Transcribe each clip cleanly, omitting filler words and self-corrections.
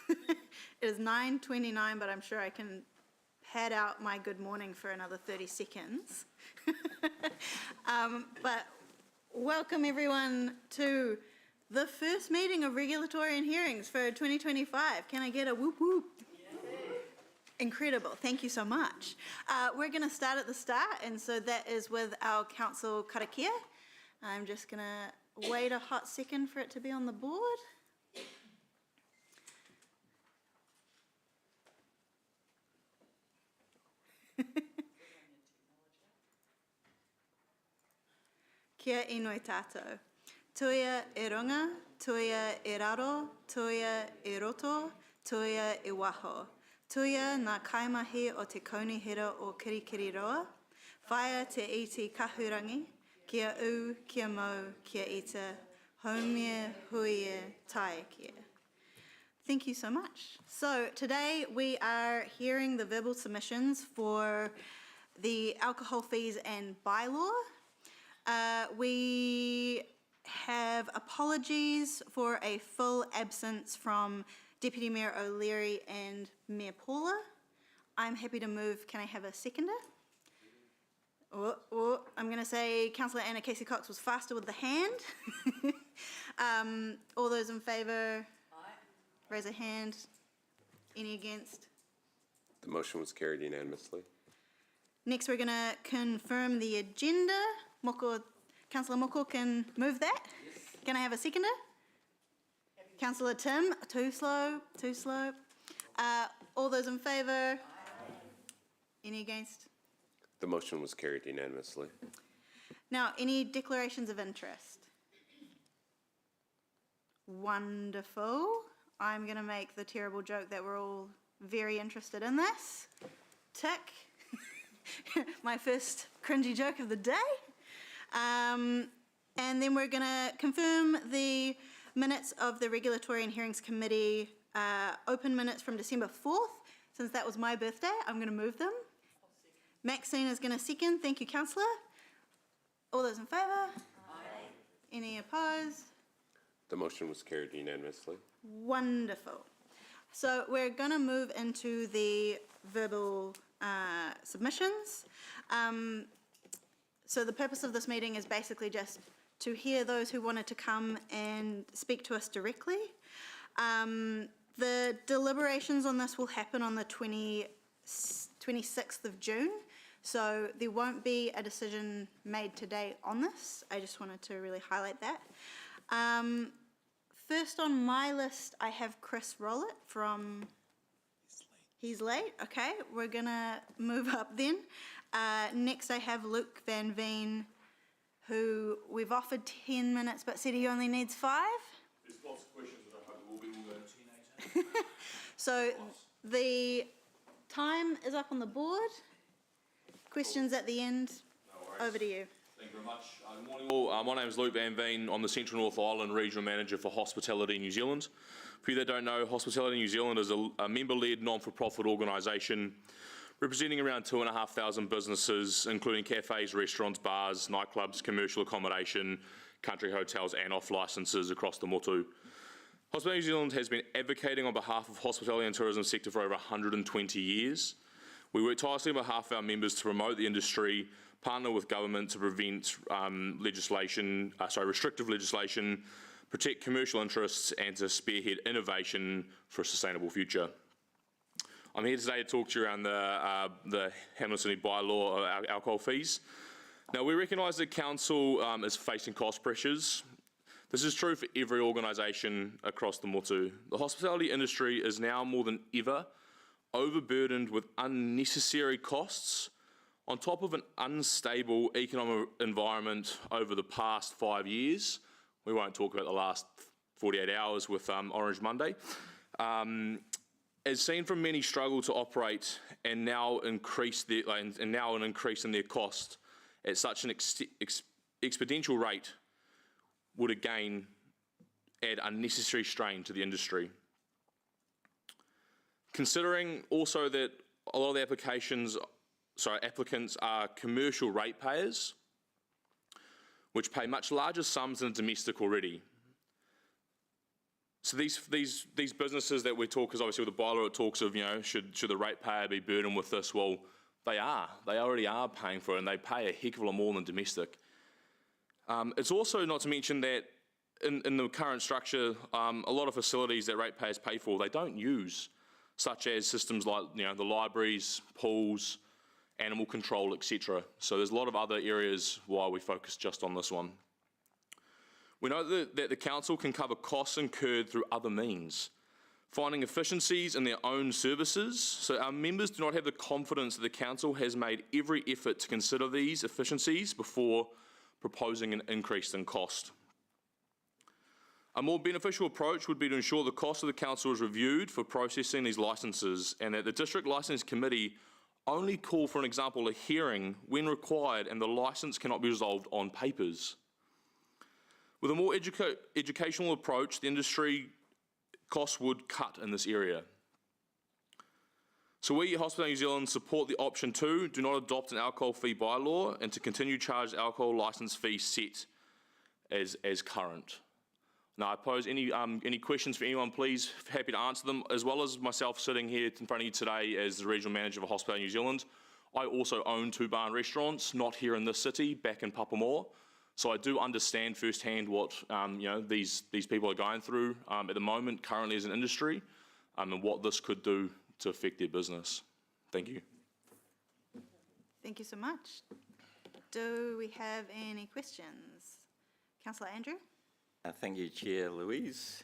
It is 9:29, but I'm sure I can pad out my good morning for another 30 seconds. But welcome everyone to the first meeting of Regulatory and Hearings for 2025. Can I get a whoop whoop? Incredible, thank you so much. We're going to start at the start, and so that is with our Council Karakia. I'm just going to wait a hot second for it to be on the board. Kia inoi tātou. Tuia e runga, tuia e raro, tuia e roto, tuia e waho. Tuia nā kaimahi o te kaunihera o Kirikiriroa. Whaia te iti kahurangi, kia u, kia mau, kia ita, haumia, huia, taekia. Thank you so much. So today we are hearing the verbal submissions for the alcohol fees and bylaw. We have apologies for a full absence from Deputy Mayor O'Leary and Mayor Paula. I'm happy to move. Can I have a seconder? I'm going to say Councillor Anna Casey-Cox was faster with the hand. All those in favour? Raise a hand. Any against? The motion was carried unanimously. Next, we're going to confirm the agenda. Councillor Moko can move that. Yes. Can I have a seconder? Councillor Tim, too slow. All those in favour? Any against? The motion was carried unanimously. Now, any declarations of interest? Wonderful. I'm going to make the terrible joke that we're all very interested in this. Tick. My first cringy joke of the day. And then we're going to confirm the minutes of the Regulatory and Hearings Committee, open minutes from December 4th. Since that was my birthday, I'm going to move them. Maxine is going to second. Thank you, Councillor. All those in favour? Aye. Any opposed? The motion was carried unanimously. Wonderful. So we're going to move into the verbal submissions. So the purpose of this meeting is basically just to hear those who wanted to come and speak to us directly. The deliberations on this will happen on the 26th of June. So there won't be a decision made today on this. I just wanted to really highlight that. First on my list, I have Chris Rollett from... He's late. Okay, we're going to move up then. Next, I have Luke Van Veen, who we've offered 10 minutes, but said he only needs 5. There's lots of questions that I hope we'll be all going to 10. So the time is up on the board. Questions at the end. No worries. Over to you. Thank you very much. Good morning all. My name is Luke Van Veen. I'm the Central North Island Regional Manager for Hospitality New Zealand. For you that don't know, Hospitality New Zealand is a member-led non-for-profit organisation representing around 2,500 businesses, including cafes, restaurants, bars, nightclubs, commercial accommodation, country hotels and off licences across the Motu. Hospitality New Zealand has been advocating on behalf of the hospitality and tourism sector for over 120 years. We work tirelessly on behalf of our members to promote the industry, partner with government to prevent restrictive legislation, protect commercial interests and to spearhead innovation for a sustainable future. I'm here today to talk to you around the Hamilton City bylaw of alcohol fees. Now, we recognise that Council is facing cost pressures. This is true for every organisation across the Motu. The hospitality industry is now more than ever overburdened with unnecessary costs on top of an unstable economic environment over the past 5 years. We won't talk about the last 48 hours with Orange Monday. As seen from many struggle to operate and now an increase in their cost at such an exponential rate would again add unnecessary strain to the industry. Considering also that a lot of the applicants are commercial ratepayers, which pay much larger sums than domestic already. So these businesses that we talk, because obviously with the bylaw it talks of, should the ratepayer be burdened with this? Well, they are. They already are paying for it, and they pay a heck of a lot more than domestic. It's also not to mention that in the current structure, a lot of facilities that ratepayers pay for, they don't use, such as systems like the libraries, pools, animal control, etc. So there's a lot of other areas why we focus just on this one. We know that the council can cover costs incurred through other means, finding efficiencies in their own services. So our members do not have the confidence that the council has made every effort to consider these efficiencies before proposing an increase in cost. A more beneficial approach would be to ensure the cost of the council is reviewed for processing these licences, and that the District Licence Committee only call, for an example, a hearing when required and the licence cannot be resolved on papers. With a more educational approach, the industry costs would cut in this area. So we at Hospitality New Zealand support the option 2, do not adopt an alcohol fee bylaw, and to continue to charge alcohol licence fees set as current. Now, I pose any questions for anyone, please, happy to answer them, as well as myself sitting here in front of you today as the Regional Manager of Hospitality New Zealand. I also own 2 bar and restaurants, not here in this city, back in Papamoa. So I do understand firsthand what these people are going through at the moment, currently as an industry, and what this could do to affect their business. Thank you. Thank you so much. Do we have any questions? Councillor Andrew? Thank you, Chair Louise.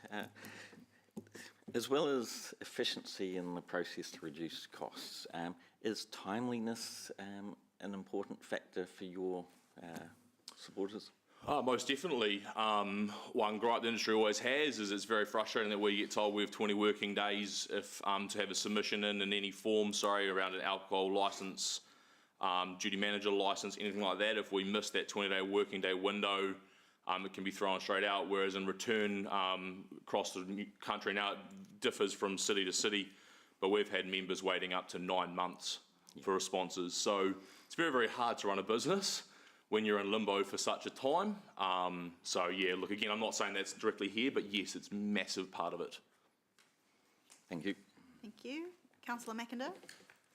As well as efficiency in the process to reduce costs, is timeliness an important factor for your supporters? Most definitely. One gripe the industry always has is it's very frustrating that we get told we have 20 working days if to have a submission in any form, around an alcohol licence, duty manager licence, anything like that. If we miss that 20-day working day window, it can be thrown straight out, whereas in return, across the country now, it differs from city to city, but we've had members waiting up to 9 months for responses. So it's very, very hard to run a business when you're in limbo for such a time. So yeah, look, again, I'm not saying that's directly here, but yes, it's a massive part of it. Thank you. Thank you. Councillor Mackendale?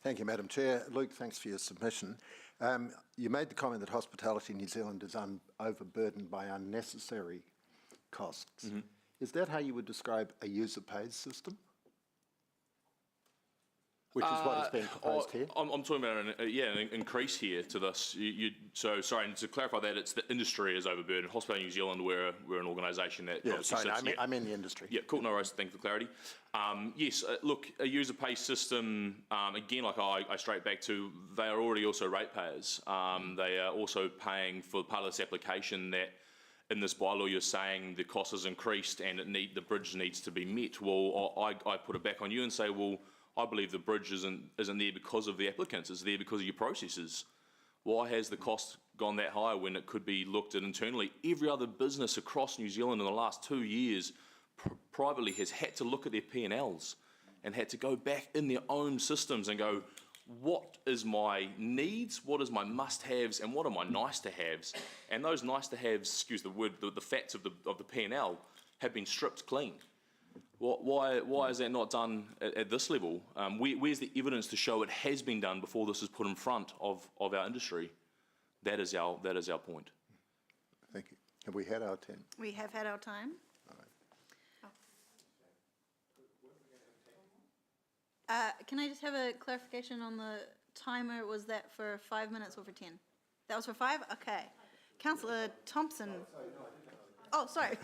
Thank you, Madam Chair. Luke, thanks for your submission. You made the comment that Hospitality New Zealand is overburdened by unnecessary costs. Mm-hmm. Is that how you would describe a user-pays system? Which is what is being proposed here? I'm talking about an increase here to this. So sorry, and to clarify that, it's the industry is overburdened. Hospitality New Zealand, we're an organisation that I mean the industry. Yeah, cool, no worries, thank you for clarity. Yes, look, a user-pay system, again, like I straight back to, they are already also ratepayers. They are also paying for part of this application that in this bylaw you're saying the cost has increased and the bridge needs to be met. Well, I put it back on you and say, well, I believe the bridge isn't there because of the applicants, it's there because of your processes. Why has the cost gone that high when it could be looked at internally? Every other business across New Zealand in the last 2 years privately has had to look at their P&Ls and had to go back in their own systems and go, what is my needs, what is my must-haves, and what are my nice-to-haves? And those nice-to-haves, excuse the word, the facts of the P&L have been stripped clean. Why is that not done at this level? Where's the evidence to show it has been done before this is put in front of our industry? That is our point. Thank you. Have we had our 10? We have had our time. All right. Can I just have a clarification on the timer? Was that for 5 minutes or for 10? That was for 5? Okay. Councillor Thompson. Oh, sorry.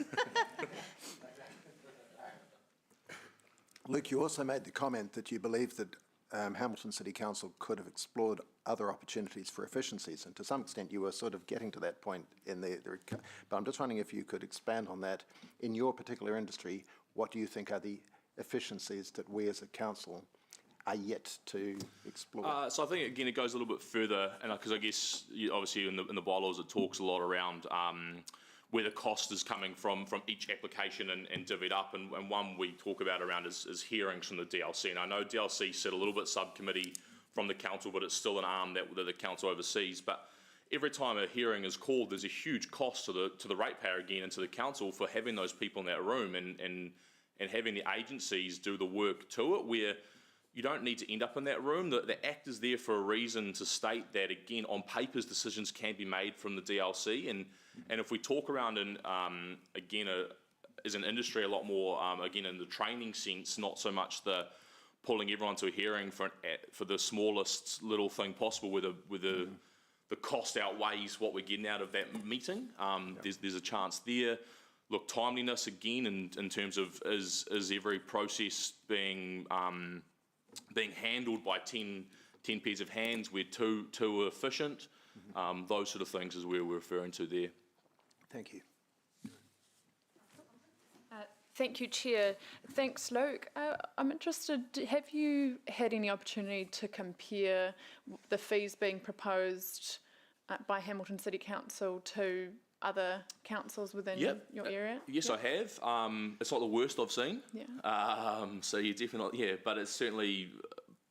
Luke, you also made the comment that you believe that Hamilton City Council could have explored other opportunities for efficiencies, and to some extent you were sort of getting to that point in but I'm just wondering if you could expand on that. In your particular industry, what do you think are the efficiencies that we as a council are yet to explore? So I think, again, it goes a little bit further, and because I guess obviously in the bylaws it talks a lot around where the cost is coming from each application and divvied up, and one we talk about around is hearings from the DLC. And I know DLC sit a little bit subcommittee from the council, but it's still an arm that the council oversees. But every time a hearing is called, there's a huge cost to the ratepayer again and to the council for having those people in that room and and having the agencies do the work to it, where you don't need to end up in that room. The Act is there for a reason to state that, again, on papers, decisions can be made from the DLC. And if we talk around, again, as an industry, a lot more, again, in the training sense, not so much the pulling everyone to a hearing for the smallest little thing possible, where the cost outweighs what we're getting out of that meeting. There's a chance there. Look, timeliness, again, in terms of is every process being handled by 10 pairs of hands, where two are efficient. Those sort of things is where we're referring to there. Thank you. Thank you, Chair. Thanks, Luke. I'm interested, have you had any opportunity to compare the fees being proposed by Hamilton City Council to other councils within your area? Yes, I have. It's not the worst I've seen. Yeah. So you definitely, but it's certainly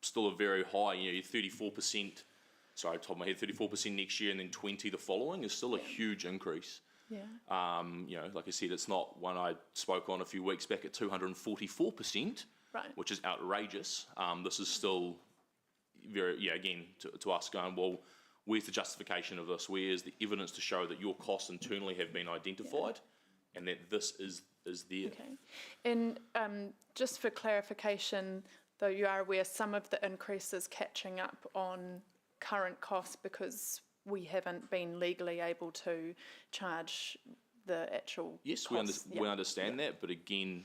still a very high, 34%, sorry, top of my head, 34% next year and then 20% the following is still a huge increase. Yeah. Like I said, it's not one I spoke on a few weeks back at 244%, Right. which is outrageous. This is still very, again, to us going, well, where's the justification of this? Where's the evidence to show that your costs internally have been identified and that this is there? Okay. And just for clarification, though you are aware some of the increases catching up on current costs because we haven't been legally able to charge the actual Yes, costs. we understand that, but again,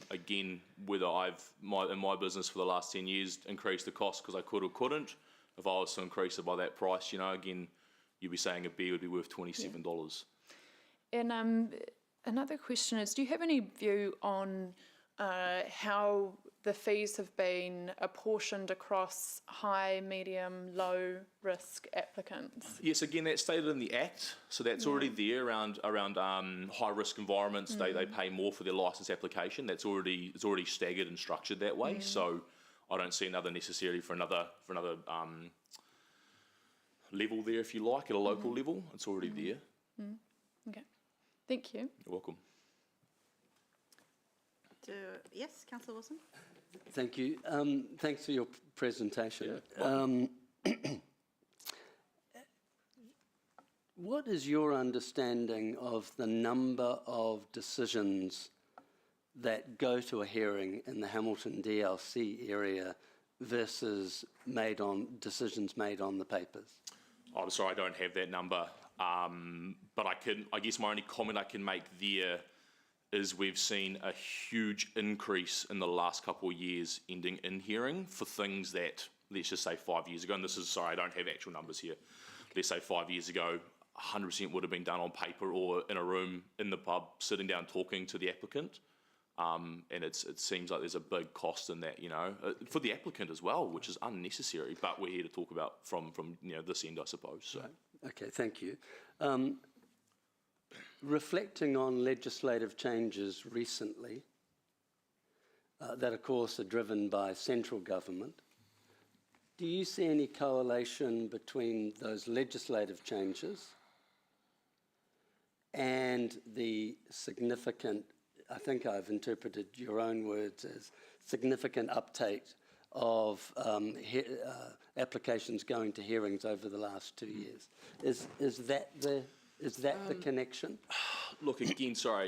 whether in my business for the last 10 years increased the cost because I could or couldn't, if I was to increase it by that price, again, you'd be saying a beer would be worth $27. And another question is, do you have any view on how the fees have been apportioned across high, medium, low risk applicants? Yes, again, that's stated in the Act, so that's already there around high risk environments. They pay more for their licence application. It's already staggered and structured that way. So I don't see another necessarily for another level there, if you like, at a local level. It's already there. Okay, thank you. You're welcome. Yes, Councillor Wilson? Thank you. Thanks for your presentation. What is your understanding of the number of decisions that go to a hearing in the Hamilton DLC area versus decisions made on the papers? I'm sorry, I don't have that number. But I guess my only comment I can make there is we've seen a huge increase in the last couple of years ending in hearing for things that, let's just say 5 years ago, and I don't have actual numbers here. Let's say 5 years ago, 100% would have been done on paper or in a room in the pub, sitting down talking to the applicant. And it seems like there's a big cost in that, for the applicant as well, which is unnecessary. But we're here to talk about from this end, I suppose. So. Right. Okay, thank you. Reflecting on legislative changes recently, that of course are driven by central government, do you see any correlation between those legislative changes and the significant, I think I've interpreted your own words as significant uptake of applications going to hearings over the last 2 years? Is that the connection? Look, again, sorry,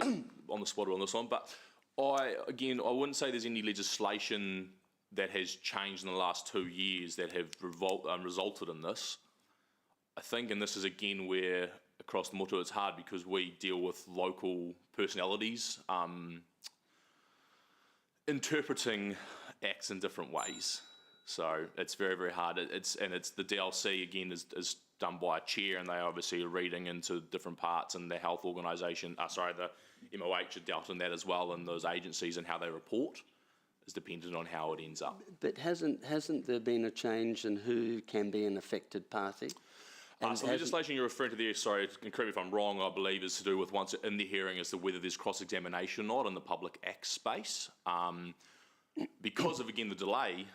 on the spot on this one, but I wouldn't say there's any legislation that has changed in the last 2 years that have resulted in this. I think, and this is again where across the Motu it's hard because we deal with local personalities interpreting acts in different ways. So it's very, very hard. It's the DLC again is done by a chair, and they obviously are reading into different parts, and the health organisation, the MOH have dealt in that as well, and those agencies and how they report is dependent on how it ends up. But hasn't there been a change in who can be an affected party? So the legislation you're referring to there, sorry, and correct me if I'm wrong, I believe is to do with once in the hearing as to whether there's cross-examination or not in the public act space. Because of, again, the delay,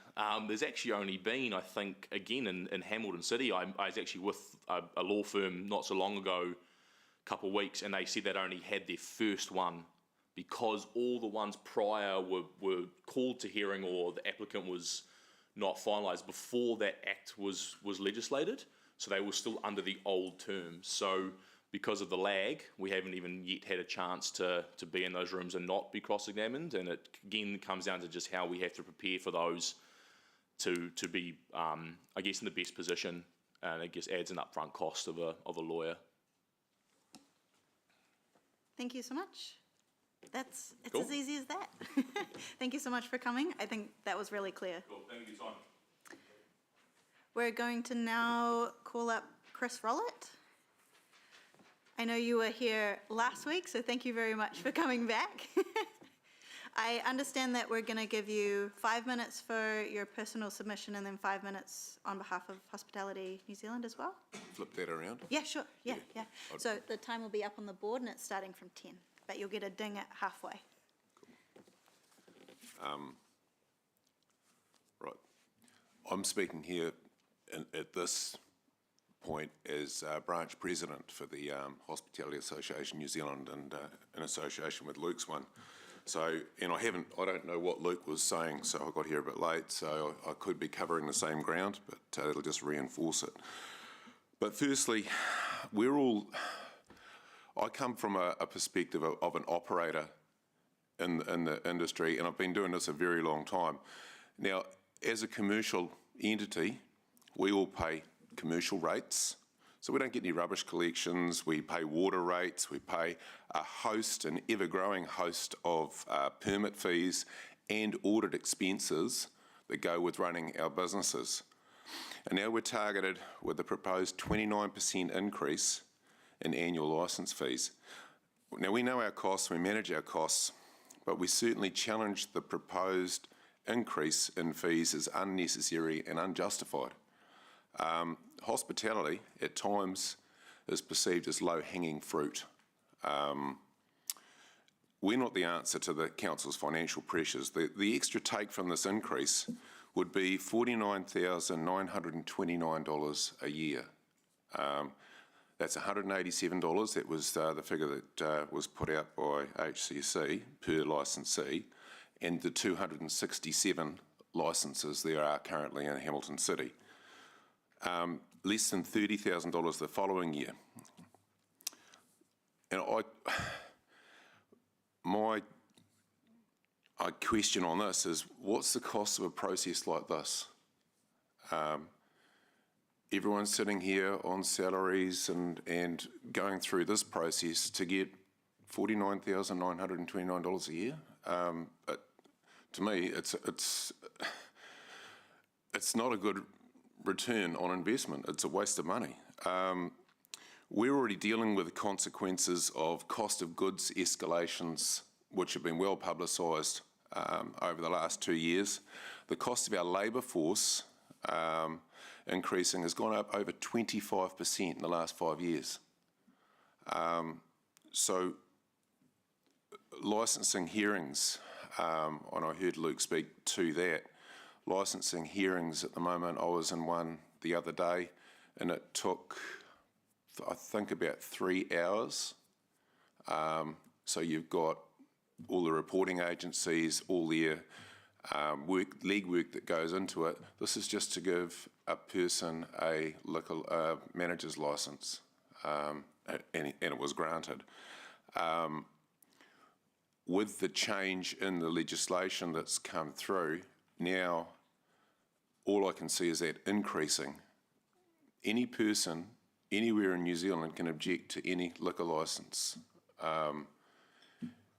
there's actually only been, I think, again, in Hamilton City, I was actually with a law firm not so long ago, a couple of weeks, and they said they'd only had their first one because all the ones prior were called to hearing or the applicant was not finalised before that act was legislated. So they were still under the old terms. So because of the lag, we haven't even yet had a chance to be in those rooms and not be cross-examined. And it again comes down to just how we have to prepare for those to be, I guess, in the best position, and it just adds an upfront cost of a lawyer. Thank you so much. It's Cool. as easy as that. Thank you so much for coming. I think that was really clear. Cool, thank you, Simon. We're going to now call up Chris Rollett. I know you were here last week, so thank you very much for coming back. I understand that we're going to give you 5 minutes for your personal submission and then 5 minutes on behalf of Hospitality New Zealand as well. Flip that around. Yeah, sure. Yeah. So the time will be up on the board and it's starting from 10, but you'll get a ding at halfway. Right. I'm speaking here at this point as branch president for the Hospitality Association New Zealand, and in association with Luke's one. So, and I don't know what Luke was saying, so I got here a bit late, so I could be covering the same ground, but it'll just reinforce it. But firstly, I come from a perspective of an operator in the industry, and I've been doing this a very long time. Now, as a commercial entity, we all pay commercial rates, so we don't get any rubbish collections. We pay water rates, we pay an ever-growing host of permit fees and audit expenses that go with running our businesses. And now we're targeted with a proposed 29% increase in annual licence fees. Now we know our costs, we manage our costs, but we certainly challenge the proposed increase in fees as unnecessary and unjustified. Hospitality, at times, is perceived as low-hanging fruit. We're not the answer to the council's financial pressures. The extra take from this increase would be $49,929 a year. That's $187. That was the figure that was put out by HCC per licensee, and the 267 licences there are currently in Hamilton City. Less than $30,000 the following year. And my question on this is, what's the cost of a process like this? Everyone's sitting here on salaries and going through this process to get $49,929 a year. To me, it's not a good return on investment. It's a waste of money. We're already dealing with the consequences of cost of goods escalations, which have been well publicised over the last 2 years. The cost of our labour force increasing has gone up over 25% in the last 5 years. So licensing hearings, and I heard Luke speak to that, licensing hearings at the moment, I was in one the other day, and it took, I think, about 3 hours. So you've got all the reporting agencies, all their legwork that goes into it. This is just to give a person a liquor manager's licence, and it was granted. With the change in the legislation that's come through, now all I can see is that increasing. Any person anywhere in New Zealand can object to any liquor licence.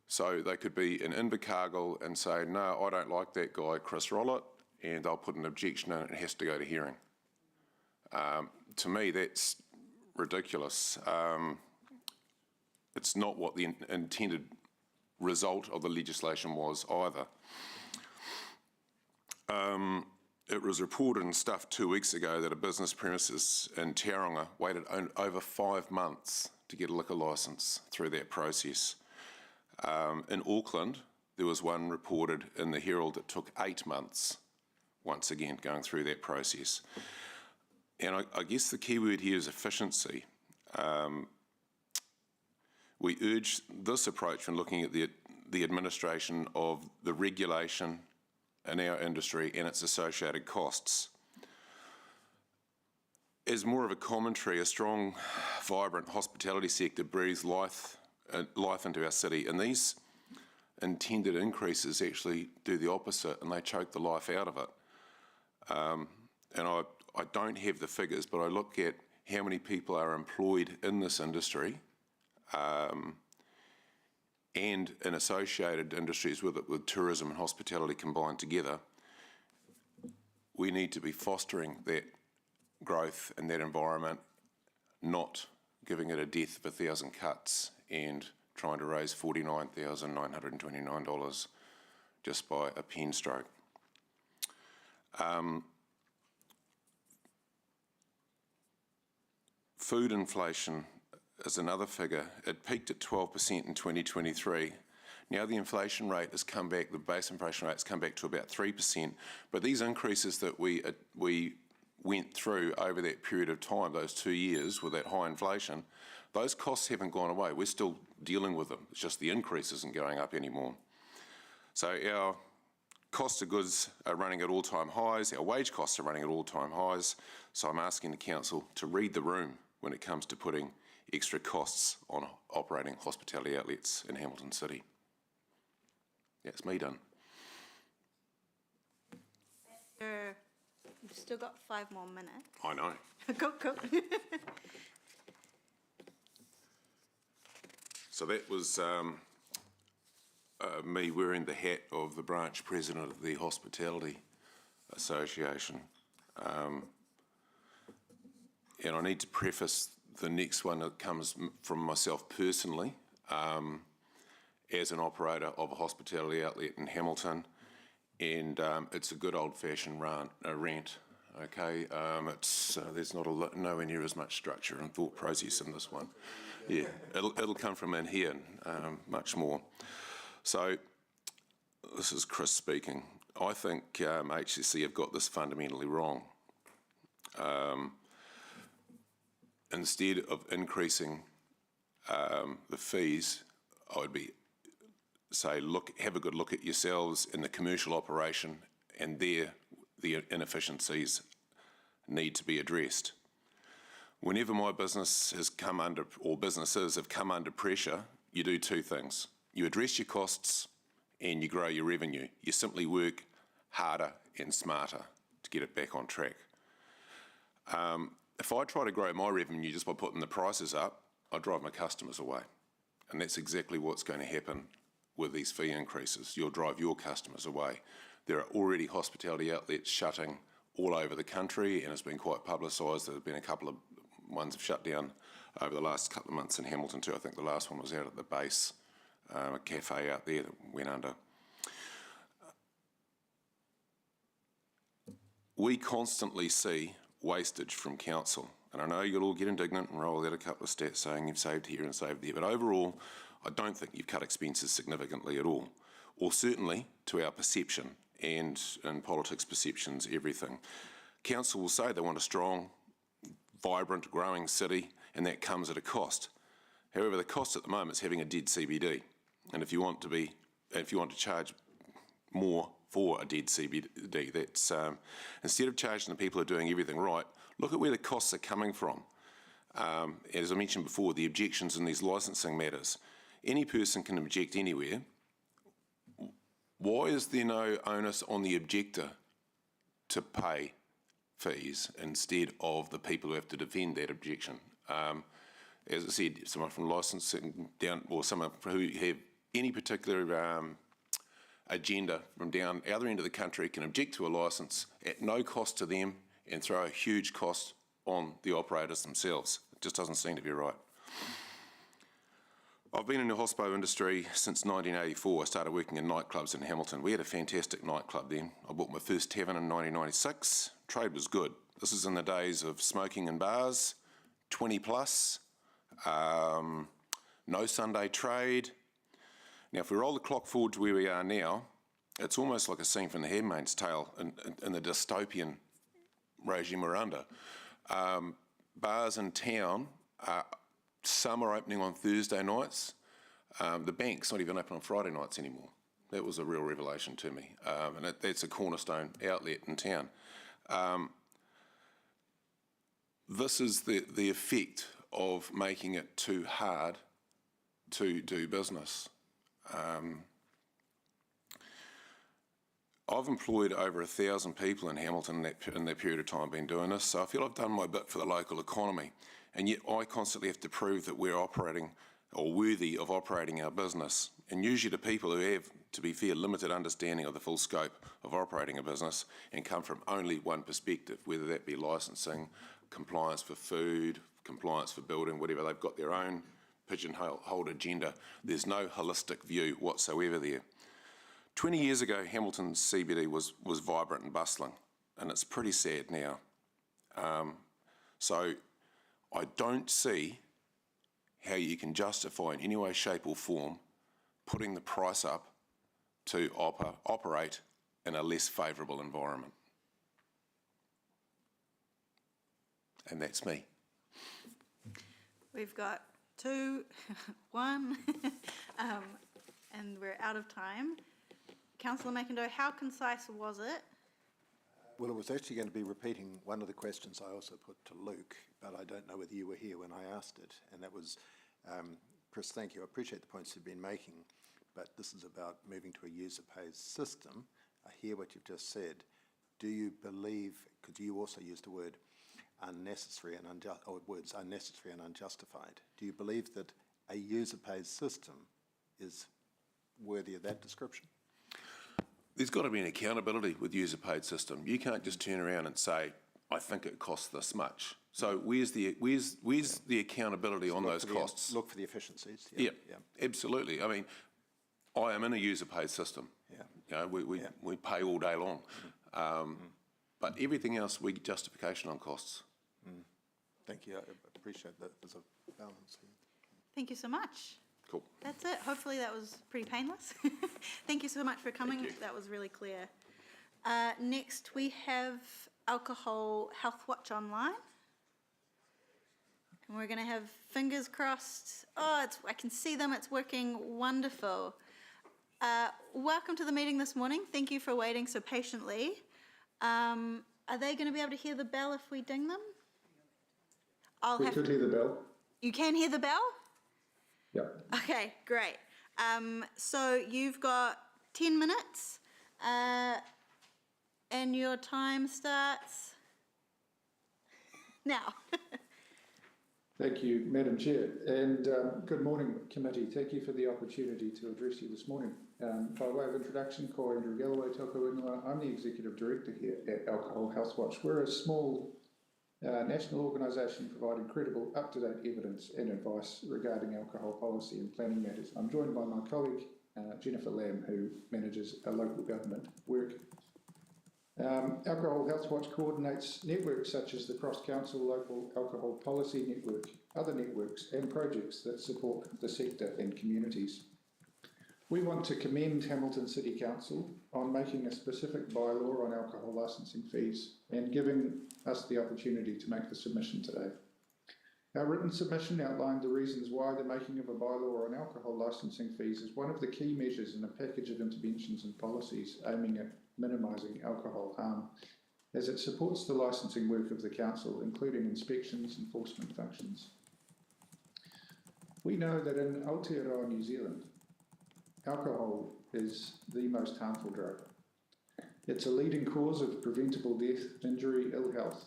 So they could be in Invercargill and say, no, I don't like that guy, Chris Rollett, and they'll put an objection in and it has to go to hearing. To me, that's ridiculous. It's not what the intended result of the legislation was either. It was reported in Stuff 2 weeks ago that a business premises in Tauranga waited over 5 months to get a liquor licence through that process. In Auckland, there was one reported in the Herald that took 8 months, once again going through that process. And I guess the key word here is efficiency. We urge this approach when looking at the the administration of the regulation in our industry and its associated costs. As more of a commentary, a strong, vibrant hospitality sector breathes life into our city, and these intended increases actually do the opposite, and they choke the life out of it. And I don't have the figures, but I look at how many people are employed in this industry and in associated industries with it, with tourism and hospitality combined together. We need to be fostering that growth in that environment, not giving it a death of 1,000 cuts and trying to raise $49,929 just by a pen stroke. Food inflation is another figure. It peaked at 12% in 2023. Now the inflation rate has come back, the base inflation rate has come back to about 3%, but these increases that we went through over that period of time, those 2 years with that high inflation, those costs haven't gone away. We're still dealing with them. It's just the increase isn't going up anymore. So our cost of goods are running at all-time highs, our wage costs are running at all-time highs, so I'm asking the council to read the room when it comes to putting extra costs on operating hospitality outlets in Hamilton City. That's me done. You've still got 5 more minutes. I know. Go. So that was me wearing the hat of the branch president of the Hospitality Association. And I need to preface the next one that comes from myself personally, as an operator of a hospitality outlet in Hamilton, and it's a good old-fashioned rant. Okay, there's nowhere near as much structure and thought process in this one. Yeah, it'll come from in here, much more. So, this is Chris speaking. I think HCC have got this fundamentally wrong. Instead of increasing the fees, I would say, have a good look at yourselves in the commercial operation, and the inefficiencies need to be addressed. Whenever my business has come under, or businesses have come under pressure, you do 2 things. You address your costs and you grow your revenue. You simply work harder and smarter to get it back on track. If I try to grow my revenue just by putting the prices up, I drive my customers away. And that's exactly what's going to happen with these fee increases. You'll drive your customers away. There are already hospitality outlets shutting all over the country, and it's been quite publicised. There have been a couple of ones have shut down over the last couple of months in Hamilton too. I think the last one was out at the base, a cafe out there that went under. We constantly see wastage from council, and I know you'll all get indignant and roll out a couple of stats saying you've saved here and saved there, but overall I don't think you've cut expenses significantly at all, or certainly to our perception, and in politics perceptions, everything. Council will say they want a strong, vibrant, growing city, and that comes at a cost. However, the cost at the moment is having a dead CBD, and if you want to charge more for a dead CBD, that's instead of charging the people who are doing everything right, look at where the costs are coming from. As I mentioned before, the objections in these licensing matters. Any person can object anywhere. Why is there no onus on the objector to pay fees instead of the people who have to defend that objection? As I said, someone from licensing down, or someone who have any particular agenda from down the other end of the country can object to a licence at no cost to them and throw a huge cost on the operators themselves. It just doesn't seem to be right. I've been in the hospo industry since 1984. I started working in nightclubs in Hamilton. We had a fantastic nightclub then. I bought my first tavern in 1996. Trade was good. This is in the days of smoking in bars, 20 plus, no Sunday trade. Now, if we roll the clock forward to where we are now, it's almost like a scene from The Handmaid's Tale in the dystopian regime we're under. Bars in town, some are opening on Thursday nights. The bank's not even open on Friday nights anymore. That was a real revelation to me, and that's a cornerstone outlet in town. This is the effect of making it too hard to do business. I've employed over 1,000 people in Hamilton in that period of time I've been doing this, so I feel I've done my bit for the local economy, and yet I constantly have to prove that we're operating or worthy of operating our business. And usually the people who have, to be fair, limited understanding of the full scope of operating a business and come from only one perspective, whether that be licensing, compliance for food, compliance for building, whatever, they've got their own pigeonholed agenda. There's no holistic view whatsoever there. 20 years ago, Hamilton's CBD was vibrant and bustling, and it's pretty sad now. So I don't see how you can justify in any way, shape or form putting the price up to operate in a less favourable environment. And that's me. We've got 2, 1, and we're out of time. Councillor McIndoe, how concise was it? Well, it was actually going to be repeating one of the questions I also put to Luke, but I don't know whether you were here when I asked it. And that was, Chris, thank you. I appreciate the points you've been making, but this is about moving to a user-pays system. I hear what you've just said. Do you believe, because you also used the word unnecessary and words unnecessary and unjustified, do you believe that a user-pays system is worthy of that description? There's got to be an accountability with user-paid system. You can't just turn around and say, I think it costs this much. So where's the accountability on those costs? Look for the efficiencies. Yeah, absolutely. I mean, I am in a user-paid system. Yeah. You know, we pay all day long. But everything else, we get justification on costs. Thank you. I appreciate that there's a balance here. Thank you so much. Cool. That's it. Hopefully that was pretty painless. Thank you so much for coming. That was really clear. Next, we have Alcohol Health Watch Online. And we're going to have fingers crossed. Oh, I can see them. It's working wonderful. Welcome to the meeting this morning. Thank you for waiting so patiently. Are they going to be able to hear the bell if we ding them? We could hear the bell. You can hear the bell? Yep. Okay, great. So you've got 10 minutes and your time starts now. Thank you, Madam Chair, and good morning, committee. Thank you for the opportunity to address you this morning. By way of introduction, ko Andrew Galloway, tōku ingoa. I'm the Executive Director here at Alcohol Health Watch. We're a small national organisation providing credible, up-to-date evidence and advice regarding alcohol policy and planning matters. I'm joined by my colleague, Jennifer Lamb, who manages our local government work. Alcohol Health Watch coordinates networks such as the Cross-Council Local Alcohol Policy Network, other networks and projects that support the sector and communities. We want to commend Hamilton City Council on making a specific bylaw on alcohol licensing fees and giving us the opportunity to make the submission today. Our written submission outlined the reasons why the making of a bylaw on alcohol licensing fees is one of the key measures in a package of interventions and policies aiming at minimising alcohol harm, as it supports the licensing work of the Council, including inspections, enforcement functions. We know that in Aotearoa, New Zealand, alcohol is the most harmful drug. It's a leading cause of preventable death, injury, ill health.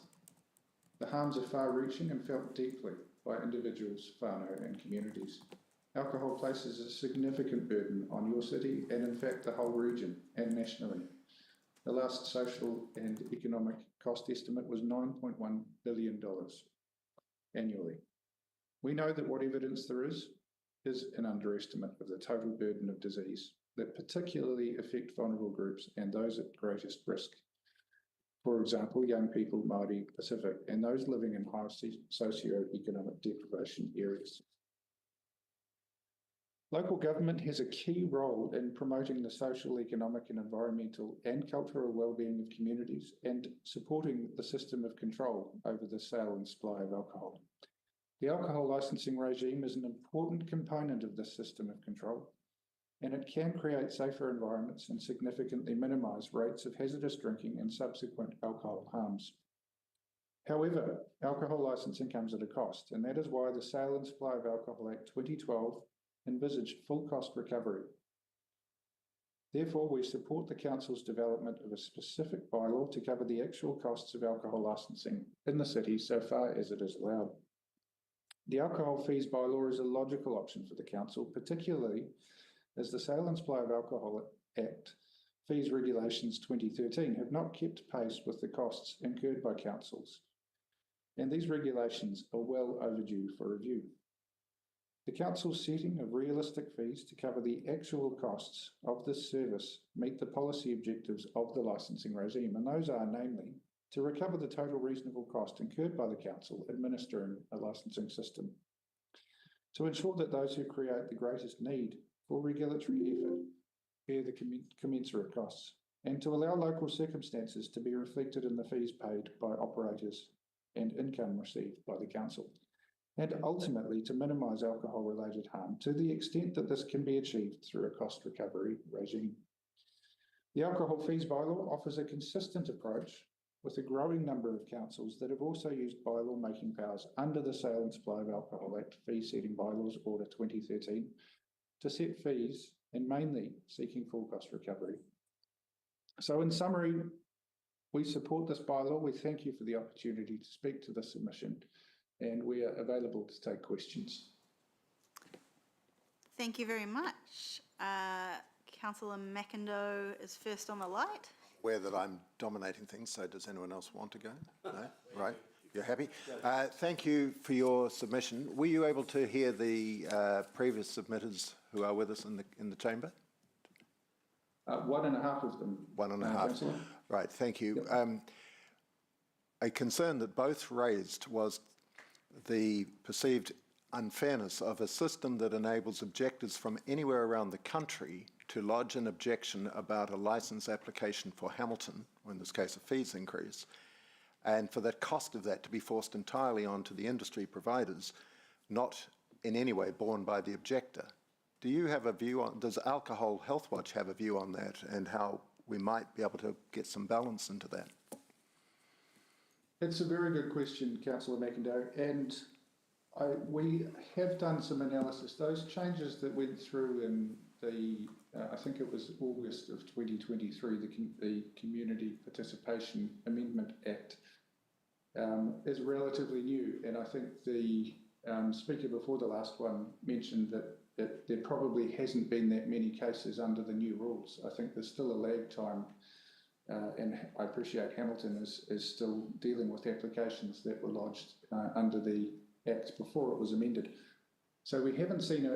The harms are far-reaching and felt deeply by individuals, whānau and communities. Alcohol places a significant burden on your city and in fact the whole region and nationally. The last social and economic cost estimate was $9.1 billion annually. We know that what evidence there is an underestimate of the total burden of disease that particularly affect vulnerable groups and those at greatest risk. For example, young people, Māori, Pacific, and those living in high socio-economic deprivation areas. Local government has a key role in promoting the social, economic and environmental and cultural well-being of communities and supporting the system of control over the sale and supply of alcohol. The alcohol licensing regime is an important component of this system of control, and it can create safer environments and significantly minimise rates of hazardous drinking and subsequent alcohol harms. However, alcohol licensing comes at a cost, and that is why the Sale and Supply of Alcohol Act 2012 envisaged full cost recovery. Therefore, we support the Council's development of a specific bylaw to cover the actual costs of alcohol licensing in the city so far as it is allowed. The alcohol fees bylaw is a logical option for the Council, particularly as the Sale and Supply of Alcohol Act Fees Regulations 2013 have not kept pace with the costs incurred by councils, and these regulations are well overdue for review. The Council's setting of realistic fees to cover the actual costs of this service meet the policy objectives of the licensing regime, and those are namely to recover the total reasonable cost incurred by the Council administering a licensing system, to ensure that those who create the greatest need for regulatory effort bear the commensurate costs, and to allow local circumstances to be reflected in the fees paid by operators and income received by the Council, and ultimately to minimise alcohol-related harm to the extent that this can be achieved through a cost recovery regime. The Alcohol Fees Bylaw offers a consistent approach with a growing number of councils that have also used bylaw making powers under the Sale and Supply of Alcohol Act Fee Setting Bylaws Order 2013 to set fees and mainly seeking full cost recovery. So in summary, we support this bylaw. We thank you for the opportunity to speak to this submission, and we are available to take questions. Thank you very much. Councillor McIndoe is first on the light. Aware that I'm dominating things, so does anyone else want to go? No? Right. You're happy? Thank you for your submission. Were you able to hear the previous submitters who are with us in the chamber? 1.5 of them. 1.5. Councillor. Right, thank you. Yep. A concern that both raised was the perceived unfairness of a system that enables objectors from anywhere around the country to lodge an objection about a licence application for Hamilton, or in this case a fees increase, and for the cost of that to be forced entirely onto the industry providers, not in any way borne by the objector. Do you have a view on, does Alcohol Health Watch have a view on that, and how we might be able to get some balance into that? It's a very good question, Councillor McIndoe, and we have done some analysis. Those changes that went through in the, I think it was August of 2023, the Community Participation Amendment Act, is relatively new, and I think the speaker before the last one mentioned that there probably hasn't been that many cases under the new rules. I think there's still a lag time, and I appreciate Hamilton is still dealing with applications that were lodged under the Act before it was amended. So we haven't seen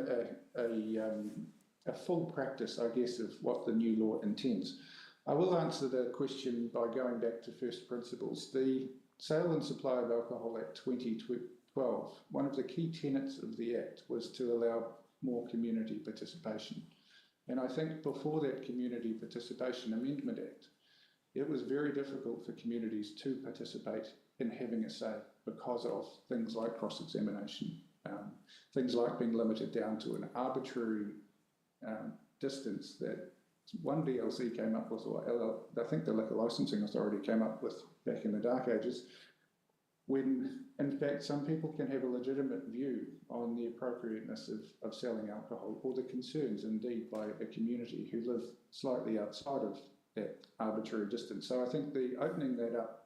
a full practice, I guess, of what the new law intends. I will answer the question by going back to first principles. The Sale and Supply of Alcohol Act 2012, one of the key tenets of the Act was to allow more community participation. And I think before that Community Participation Amendment Act, it was very difficult for communities to participate in having a say because of things like cross-examination, things like being limited down to an arbitrary distance that one DLC came up with, or I think the Liquor Licensing Authority came up with back in the dark ages, when in fact some people can have a legitimate view on the appropriateness of selling alcohol, or the concerns indeed by a community who live slightly outside of that arbitrary distance. So I think the opening that up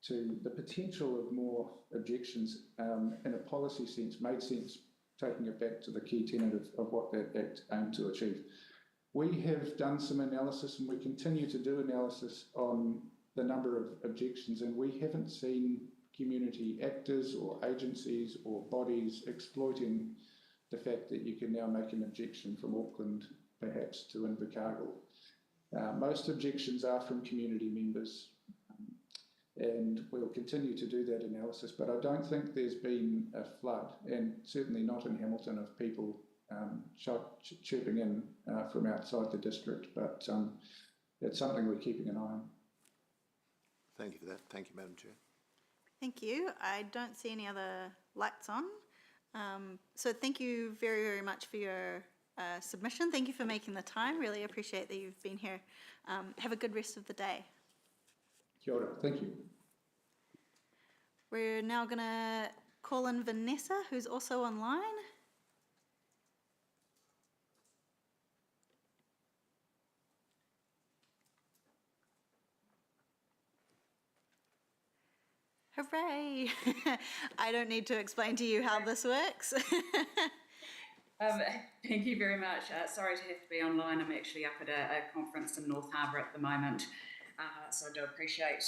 to the potential of more objections in a policy sense made sense, taking it back to the key tenet of what that Act aimed to achieve. We have done some analysis, and we continue to do analysis on the number of objections, and we haven't seen community actors or agencies or bodies exploiting the fact that you can now make an objection from Auckland perhaps to Invercargill. Most objections are from community members, and we'll continue to do that analysis, but I don't think there's been a flood, and certainly not in Hamilton, of people chirping in from outside the district, but it's something we're keeping an eye on. Thank you for that. Thank you, Madam Chair. Thank you. I don't see any other lights on. So thank you very, very much for your submission. Thank you for making the time. Really appreciate that you've been here. Have a good rest of the day. Kia ora, thank you. We're now going to call in Vanessa, who's also online. Hooray! I don't need to explain to you how this works. Thank you very much. Sorry to have to be online. I'm actually up at a conference in North Harbour at the moment, so I do appreciate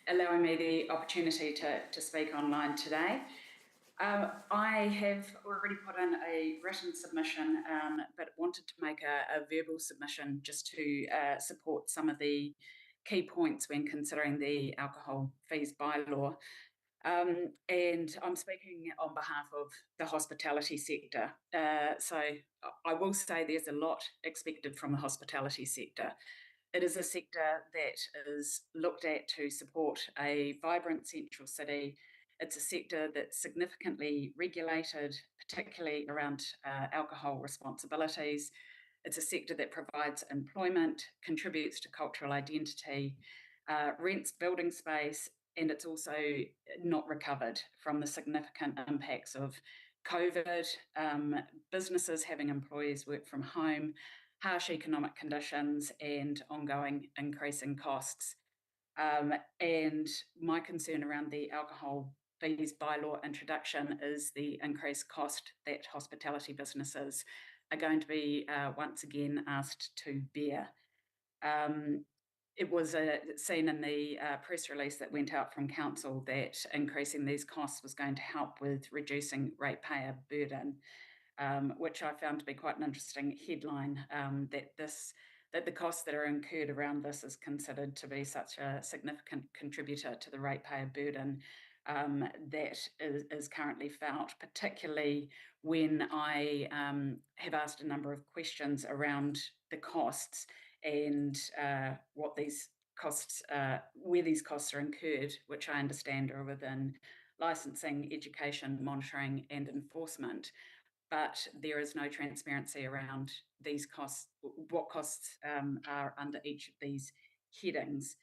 allowing me the opportunity to speak online today. I have already put in a written submission, but wanted to make a verbal submission just to support some of the key points when considering the alcohol fees bylaw. And I'm speaking on behalf of the hospitality sector. So I will say there's a lot expected from the hospitality sector. It is a sector that is looked at to support a vibrant central city. It's a sector that's significantly regulated, particularly around alcohol responsibilities. It's a sector that provides employment, contributes to cultural identity, rents building space, and it's also not recovered from the significant impacts of COVID, businesses having employees work from home, harsh economic conditions, and ongoing increasing costs. And my concern around the alcohol fees bylaw introduction is the increased cost that hospitality businesses are going to be once again asked to bear. It was seen in the press release that went out from council that increasing these costs was going to help with reducing ratepayer burden, which I found to be quite an interesting headline, that the costs that are incurred around this is considered to be such a significant contributor to the ratepayer burden that is currently felt, particularly when I have asked a number of questions around the costs and what these costs, where these costs are incurred, which I understand are within licensing, education, monitoring and enforcement. But there is no transparency around these costs, what costs are under each of these headings.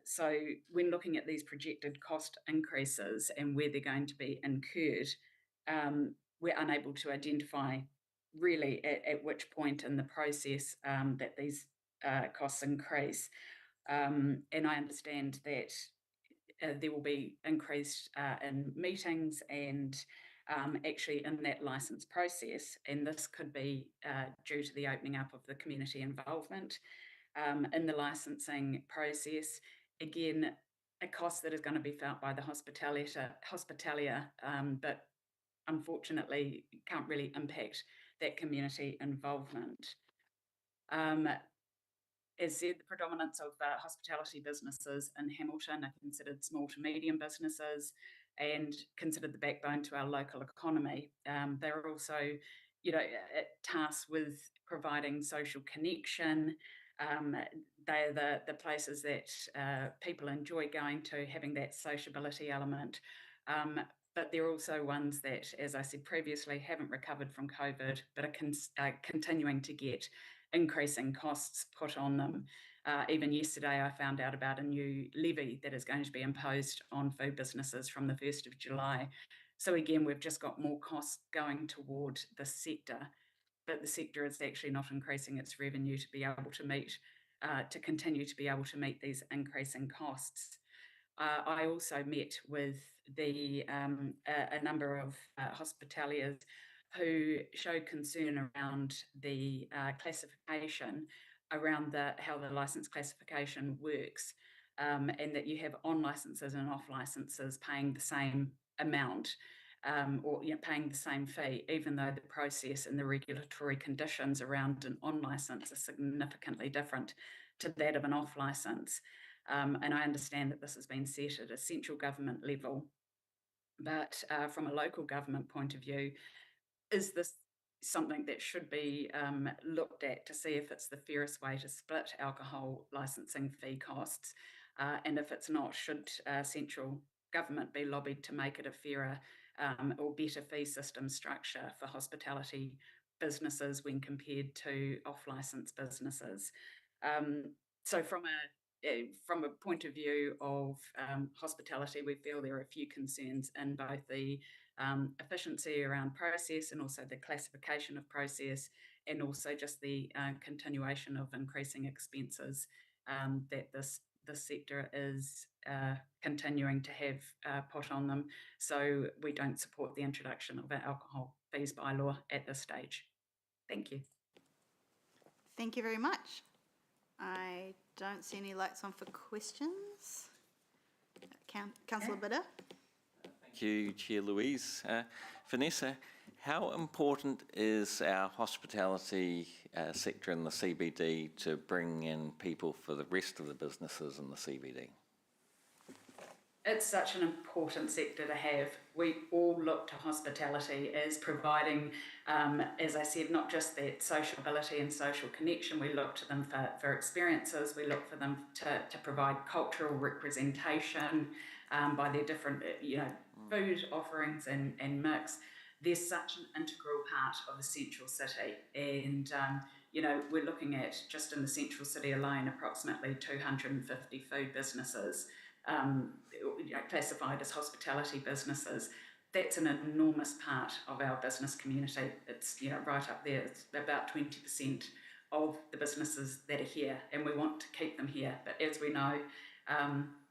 So when looking at these projected cost increases and where they're going to be incurred, we're unable to identify really at which point in the process that these costs increase. And I understand that there will be increased in meetings and actually in that licence process, and this could be due to the opening up of the community involvement in the licensing process. Again, a cost that is going to be felt by the hospitalier, but unfortunately can't really impact that community involvement. As said, the predominance of hospitality businesses in Hamilton are considered small to medium businesses and considered the backbone to our local economy. They're also, tasked with providing social connection. They're the places that people enjoy going to, having that sociability element. But they're also ones that, as I said previously, haven't recovered from COVID, but are continuing to get increasing costs put on them. Even yesterday, I found out about a new levy that is going to be imposed on food businesses from the 1st of July. So again, we've just got more costs going toward the sector, but the sector is actually not increasing its revenue to be able to meet, to continue to be able to meet these increasing costs. I also met with a number of hospitaliers who showed concern around the classification, around how the licence classification works, and that you have on licences and off licences paying the same amount, or paying the same fee, even though the process and the regulatory conditions around an on licence are significantly different to that of an off licence. And I understand that this has been set at a central government level, but from a local government point of view, is this something that should be looked at to see if it's the fairest way to split alcohol licensing fee costs? And if it's not, should central government be lobbied to make it a fairer or better fee system structure for hospitality businesses when compared to off-licence businesses. So from a point of view of hospitality, we feel there are a few concerns in both the efficiency around process and also the classification of process, and also just the continuation of increasing expenses that this sector is continuing to have put on them. So we don't support the introduction of our alcohol fees bylaw at this stage. Thank you. Thank you very much. I don't see any lights on for questions. Councillor Bidder. Thank you, Chair Louise. Vanessa, how important is our hospitality sector in the CBD to bring in people for the rest of the businesses in the CBD? It's such an important sector to have. We all look to hospitality as providing, as I said, not just that sociability and social connection. We look to them for experiences. We look for them to provide cultural representation by their different, food offerings and mix. They're such an integral part of the central city, and we're looking at, just in the central city alone, approximately 250 food businesses classified as hospitality businesses. That's an enormous part of our business community. It's right up there. It's about 20% of the businesses that are here, and we want to keep them here. But as we know,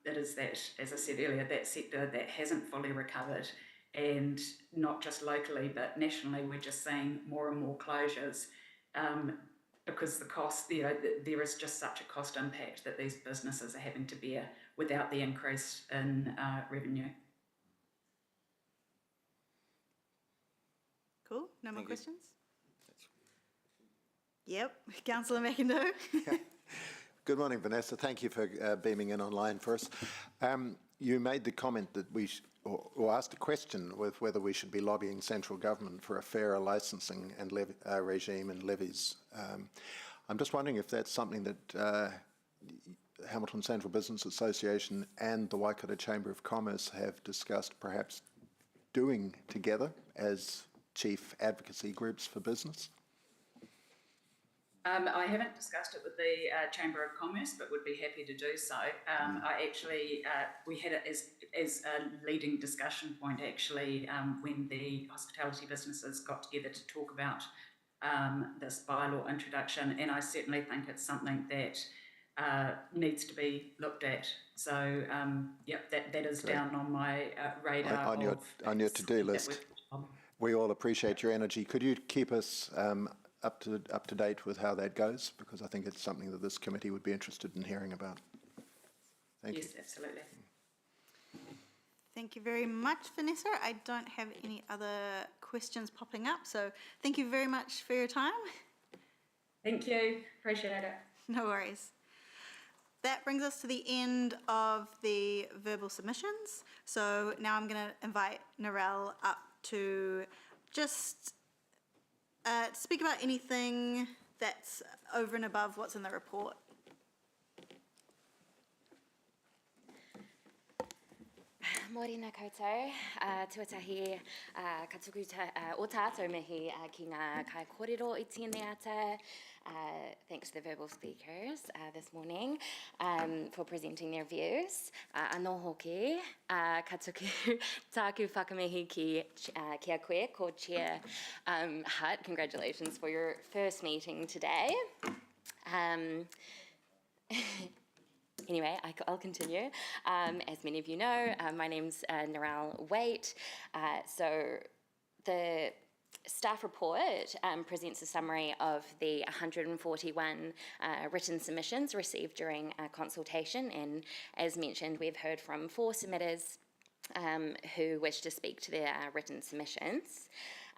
it is that, as I said earlier, that sector that hasn't fully recovered, and not just locally but nationally. We're just seeing more and more closures because the cost, there is just such a cost impact that these businesses are having to bear without the increase in revenue. Cool. No more questions? Yep. Councillor McIndoe. Good morning, Vanessa. Thank you for beaming in online for us. You made the comment that or asked a question with whether we should be lobbying central government for a fairer licensing and regime and levies. I'm just wondering if that's something that Hamilton Central Business Association and the Waikato Chamber of Commerce have discussed perhaps doing together as chief advocacy groups for business. I haven't discussed it with the Chamber of Commerce, but would be happy to do so. We had it as a leading discussion point actually when the hospitality businesses got together to talk about this bylaw introduction, and I certainly think it's something that needs to be looked at. So that is Great. Down on my radar. On your to-do list. We all appreciate your energy. Could you keep us up to date with how that goes? Because I think it's something that this committee would be interested in hearing about. Thank you. Yes, absolutely. Thank you very much, Vanessa. I don't have any other questions popping up, so thank you very much for your time. Thank you. Appreciate it. No worries. That brings us to the end of the verbal submissions. So now I'm going to invite Narelle up to just speak about anything that's over and above what's in the report. Morena koutou, tuatahi katuku o tātou mihi ki ngā kai kōrero I tēnei ata. Thanks to the verbal speakers this morning for presenting their views. Anō hoki, katuku tāku whakamihi ki a koe, ko Chair Hutt. Congratulations for your first meeting today. Anyway, I'll continue. As many of you know, my name's Narelle Waite. So the staff report presents a summary of the 141 written submissions received during consultation, and as mentioned, we've heard from 4 submitters who wish to speak to their written submissions.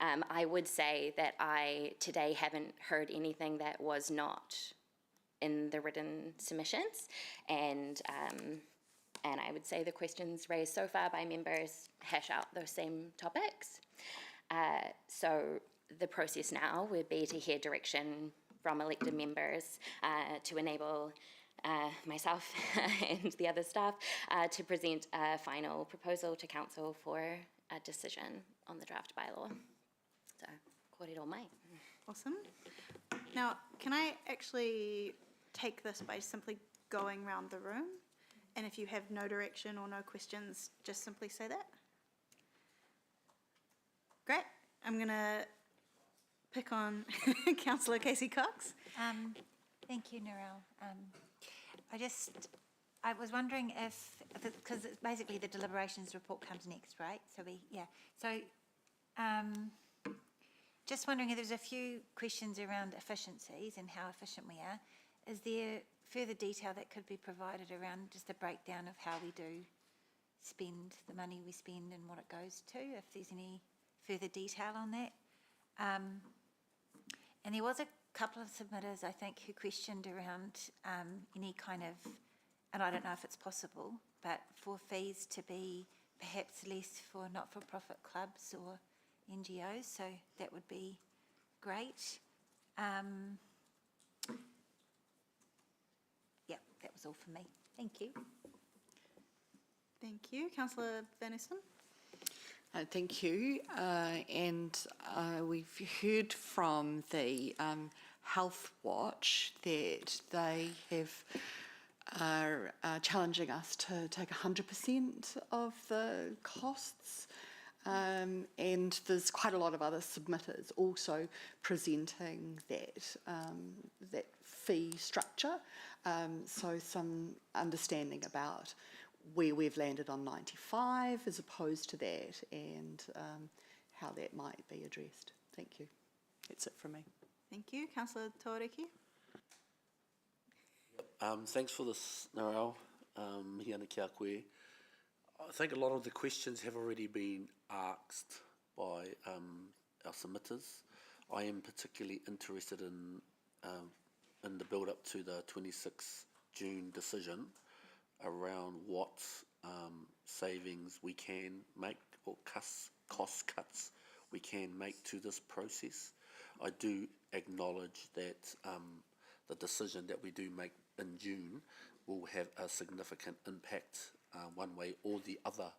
I would say that I today haven't heard anything that was not in the written submissions, and I would say the questions raised so far by members hash out those same topics. So the process now would be to hear direction from elected members to enable myself and the other staff to present a final proposal to council for a decision on the draft bylaw. So, kōrero mai. Awesome. Now, can I actually take this by simply going around the room? And if you have no direction or no questions, just simply say that. Great. I'm going to pick on Councillor Casey Cox. Thank you, Narelle. I was wondering if, because basically the deliberations report comes next, right? Just wondering if there's a few questions around efficiencies and how efficient we are. Is there further detail that could be provided around just a breakdown of how we do spend the money we spend and what it goes to, if there's any further detail on that? And there was a couple of submitters, I think, who questioned around any kind of, and I don't know if it's possible, but for fees to be perhaps less for not-for-profit clubs or NGOs, so that would be great. Yeah, that was all for me. Thank you. Thank you. Councillor Van Esten. Thank you. We've heard from the Health Watch that they are challenging us to take 100% of the costs. And there's quite a lot of other submitters also presenting that fee structure. So some understanding about where we've landed on 95 as opposed to that, and how that might be addressed. Thank you. That's it from me. Thank you. Councillor Tauriki. Thanks for this, Narelle. Mihi ana kia koe. I think a lot of the questions have already been asked by our submitters. I am particularly interested in the build-up to the 26 June decision around what savings we can make or cost cuts we can make to this process. I do acknowledge that the decision that we do make in June will have a significant impact one way or the other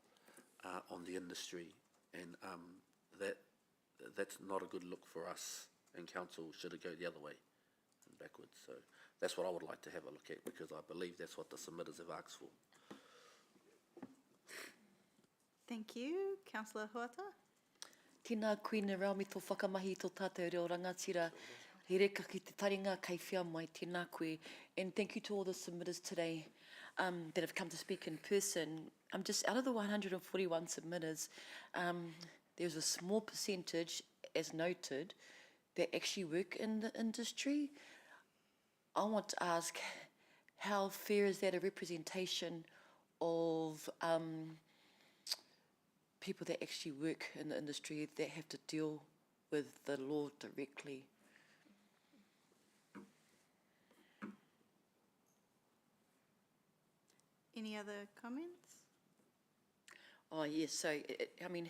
on the industry, and that's not a good look for us, and council should it go the other way and backwards. So that's what I would like to have a look at, because I believe that's what the submitters have asked for. Thank you. Councillor Huata. Tēnā koe Narelle me tō whakamahi tō tātou reo rangatira. He reka ki te taringa kai whia mai, tēnā koe. And thank you to all the submitters today that have come to speak in person. Just out of the 141 submitters, there's a small percentage, as noted, that actually work in the industry. I want to ask, how fair is that a representation of people that actually work in the industry that have to deal with the law directly? Any other comments? Oh yes, so I mean,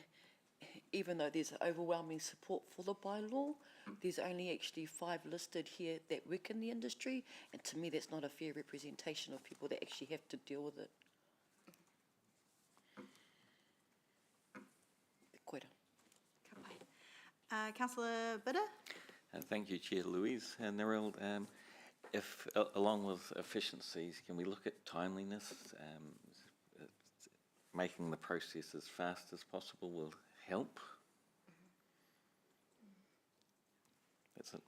even though there's overwhelming support for the bylaw, there's only actually 5 listed here that work in the industry, and to me that's not a fair representation of people that actually have to deal with it. Koira. Councillor Bidder. Thank you, Chair Louise. And Narelle, if along with efficiencies, can we look at timeliness? Making the process as fast as possible will help. That's it.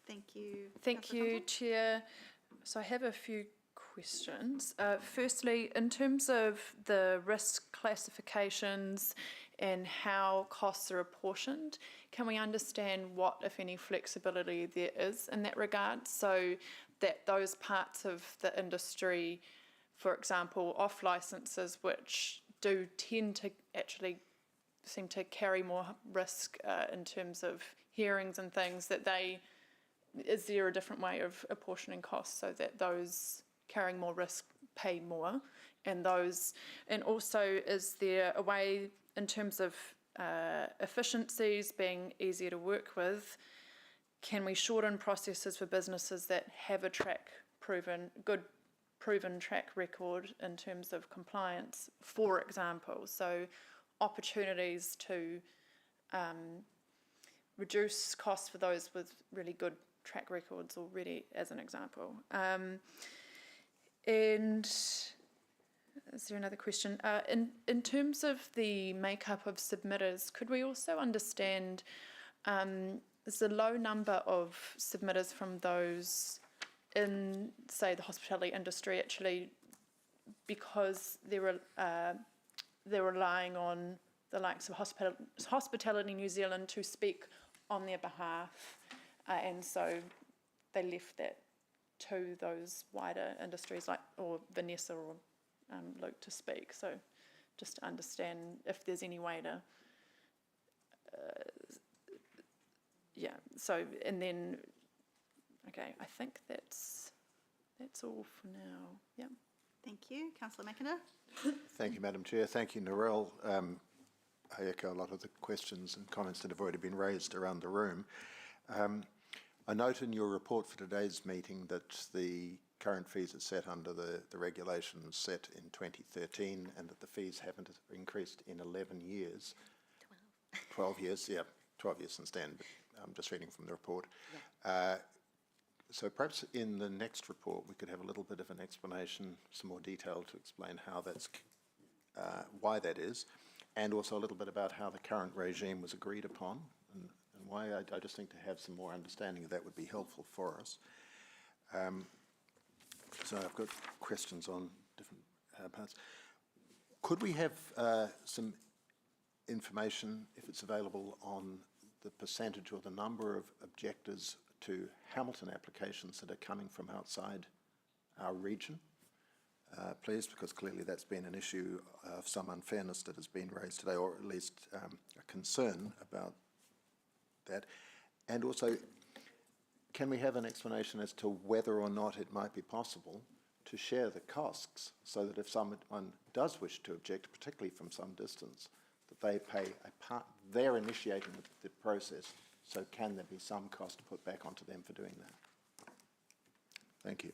Thank you. Thank you, Chair. So I have a few questions. Firstly, in terms of the risk classifications and how costs are apportioned, can we understand what, if any, flexibility there is in that regard, so that those parts of the industry, for example, off licences, which do tend to actually seem to carry more risk in terms of hearings and things, that is there a different way of apportioning costs so that those carrying more risk pay more, and also is there a way in terms of efficiencies being easier to work with, can we shorten processes for businesses that have a proven track record in terms of compliance, for example? So opportunities to reduce costs for those with really good track records already, as an example. And is there another question? In terms of the makeup of submitters, could we also understand, is a low number of submitters from those in, say, the hospitality industry actually because they're relying on the likes of Hospitality New Zealand to speak on their behalf, and so they left that to those wider industries like, or Vanessa or Luke to speak. So just to understand if there's any way to, yeah, so, and then, okay, I think that's all for now. Yeah. Thank you. Councillor McIntyre. Thank you, Madam Chair. Thank you, Narelle. I echo a lot of the questions and comments that have already been raised around the room. I note in your report for today's meeting that the current fees are set under the regulations set in 2013 and that the fees haven't increased in 11 years. 12 years, yeah, 12 years since then, but I'm just reading from the report. Yeah. So perhaps in the next report we could have a little bit of an explanation, some more detail to explain how that's, why that is, and also a little bit about how the current regime was agreed upon and why. I just think to have some more understanding of that would be helpful for us. So I've got questions on different parts. Could we have some information, if it's available, on the percentage or the number of objectors to Hamilton applications that are coming from outside our region, please, because clearly that's been an issue of some unfairness that has been raised today, or at least a concern about that. And also, can we have an explanation as to whether or not it might be possible to share the costs so that if someone does wish to object, particularly from some distance, that they pay a part, they're initiating the process, so can there be some cost to put back onto them for doing that? Thank you.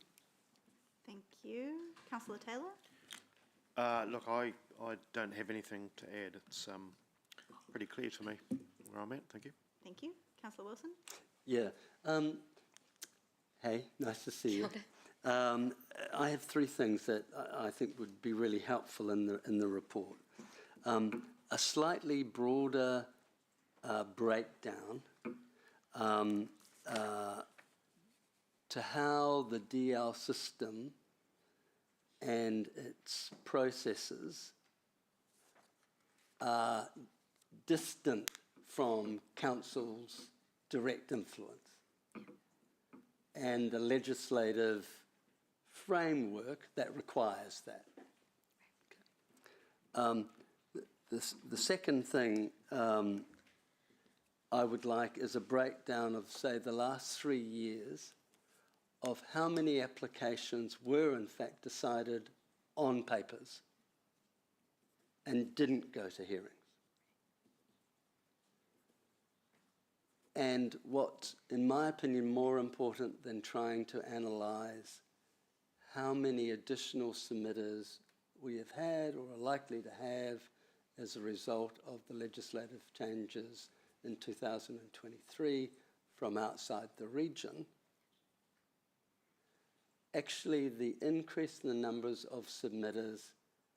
Thank you. Councillor Taylor? Look, I don't have anything to add. It's pretty clear to me where I'm at. Thank you. Thank you. Councillor Wilson? Yeah. Hey, nice to see you. I have three things that I think would be really helpful in the report. A slightly broader breakdown to how the DL system and its processes are distant from council's direct influence and the legislative framework that requires that. The second thing I would like is a breakdown of, say, the last 3 years of how many applications were in fact decided on papers and didn't go to hearings. And what's, in my opinion, more important than trying to analyse how many additional submitters we have had or are likely to have as a result of the legislative changes in 2023 from outside the region, actually the increase in the numbers of submitters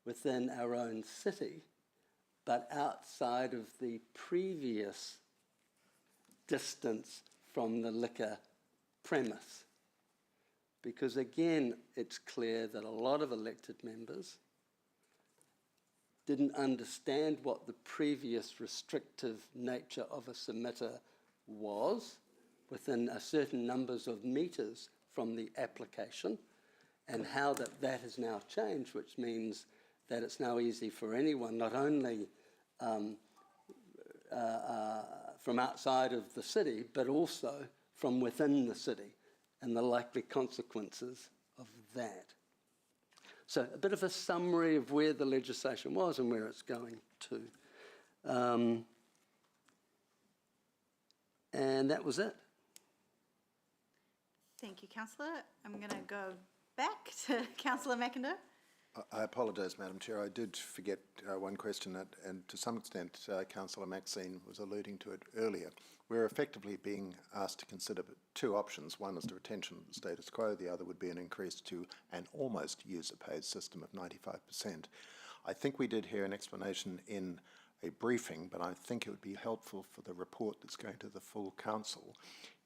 within our own city, but outside of the previous distance from the liquor premise. Because again, it's clear that a lot of elected members didn't understand what the previous restrictive nature of a submitter was within a certain numbers of metres from the application, and how that has now changed, which means that it's now easy for anyone, not only from outside of the city, but also from within the city, and the likely consequences of that. So a bit of a summary of where the legislation was and where it's going to. And that was it. Thank you, Councillor. I'm going to go back to Councillor McIndoe. I apologise, Madam Chair. I did forget one question, and to some extent, Councillor Maxine was alluding to it earlier. We're effectively being asked to consider two options. One is the retention of the status quo. The other would be an increase to an almost user-pays system of 95%. I think we did hear an explanation in a briefing, but I think it would be helpful for the report that's going to the full council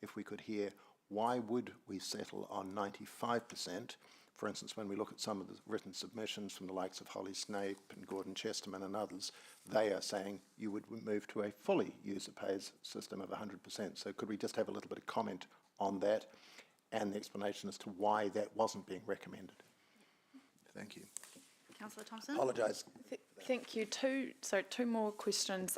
if we could hear why would we settle on 95%. For instance, when we look at some of the written submissions from the likes of Holly Snape and Gordon Chesterman and others, they are saying you would move to a fully user-pays system of 100%. So could we just have a little bit of comment on that and the explanation as to why that wasn't being recommended? Thank you. Councillor Thompson. Apologise. Thank you. Two more questions.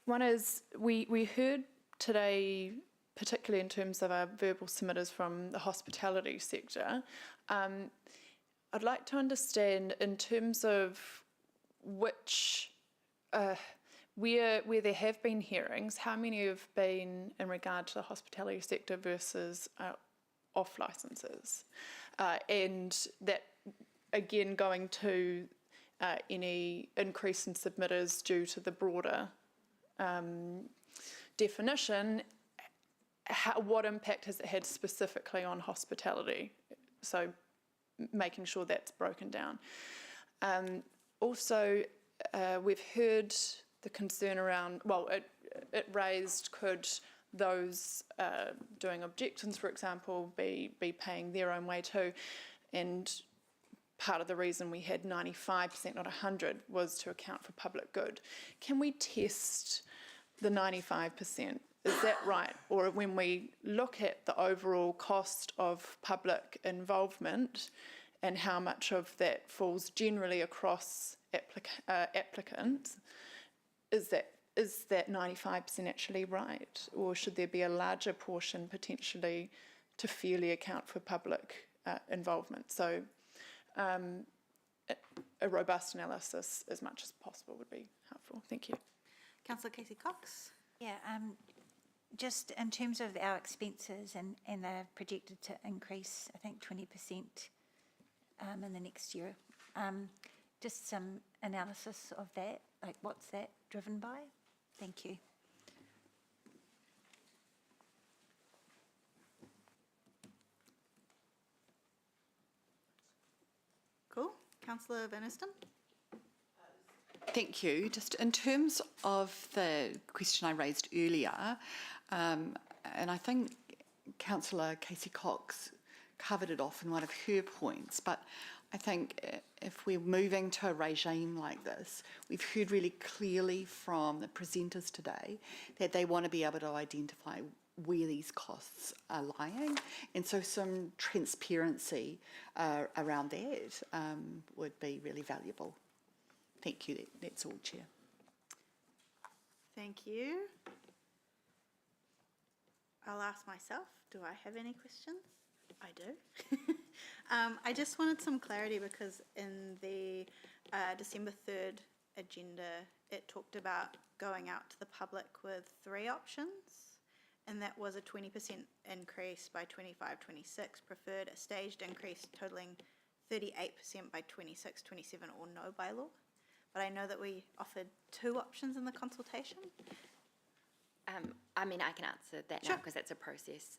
One is, we heard today, particularly in terms of our verbal submitters from the hospitality sector, I'd like to understand in terms of which, where there have been hearings, how many have been in regard to the hospitality sector versus off licences, and that again going to any increase in submitters due to the broader definition. What impact has it had specifically on hospitality? So making sure that's broken down. Also, we've heard the concern around, well, it raised, could those doing objections, for example, be paying their own way too? And part of the reason we had 95%, not 100, was to account for public good. Can we test the 95%? Is that right? Or when we look at the overall cost of public involvement and how much of that falls generally across applicants, is that 95% actually right? Or should there be a larger portion potentially to fairly account for public involvement? So a robust analysis as much as possible would be helpful. Thank you. Councillor Casey Cox. Yeah, just in terms of our expenses, and they're projected to increase, I think, 20% in the next year. Just some analysis of that, like what's that driven by? Thank you. Cool. Councillor Van Esten. Thank you. Just in terms of the question I raised earlier, and I think Councillor Casey Cox covered it off in one of her points, but I think if we're moving to a regime like this, we've heard really clearly from the presenters today that they want to be able to identify where these costs are lying, and so some transparency around that would be really valuable. Thank you. That's all, Chair. Thank you. I'll ask myself, do I have any questions? I do. I just wanted some clarity because in the December 3rd agenda, it talked about going out to the public with 3 options, and that was a 20% increase by 25-26, preferred, a staged increase totaling 38% by 26-27, or no by law. But I know that we offered 2 options in the consultation. I mean, I can answer that now because that's a process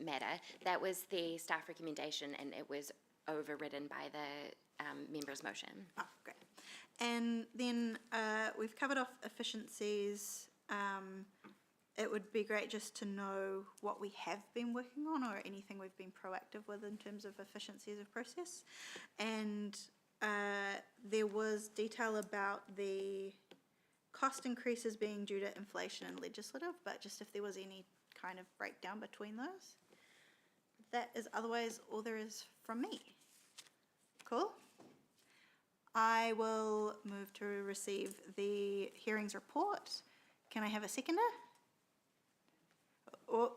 matter. That was the staff recommendation, and it was overridden by the member's motion. Oh, great. And then we've covered off efficiencies. It would be great just to know what we have been working on or anything we've been proactive with in terms of efficiencies of process. And there was detail about the cost increases being due to inflation and legislative, but just if there was any kind of breakdown between those. That is otherwise all there is from me. Cool. I will move to receive the hearings report. Can I have a seconder? Or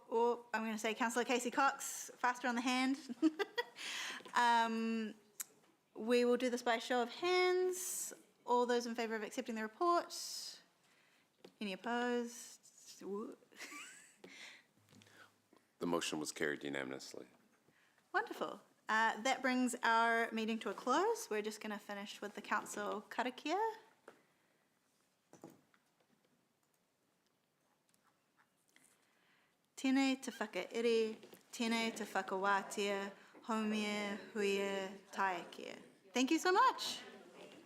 I'm going to say Councillor Casey Cox, faster on the hand. We will do this by a show of hands. All those in favour of accepting the report? Any opposed? The motion was carried unanimously. Wonderful. That brings our meeting to a close. We're just going to finish with the council karakia. Tēnei te whakairi, tēnei te whakawātia, haumia, huia, taekia. Thank you so much.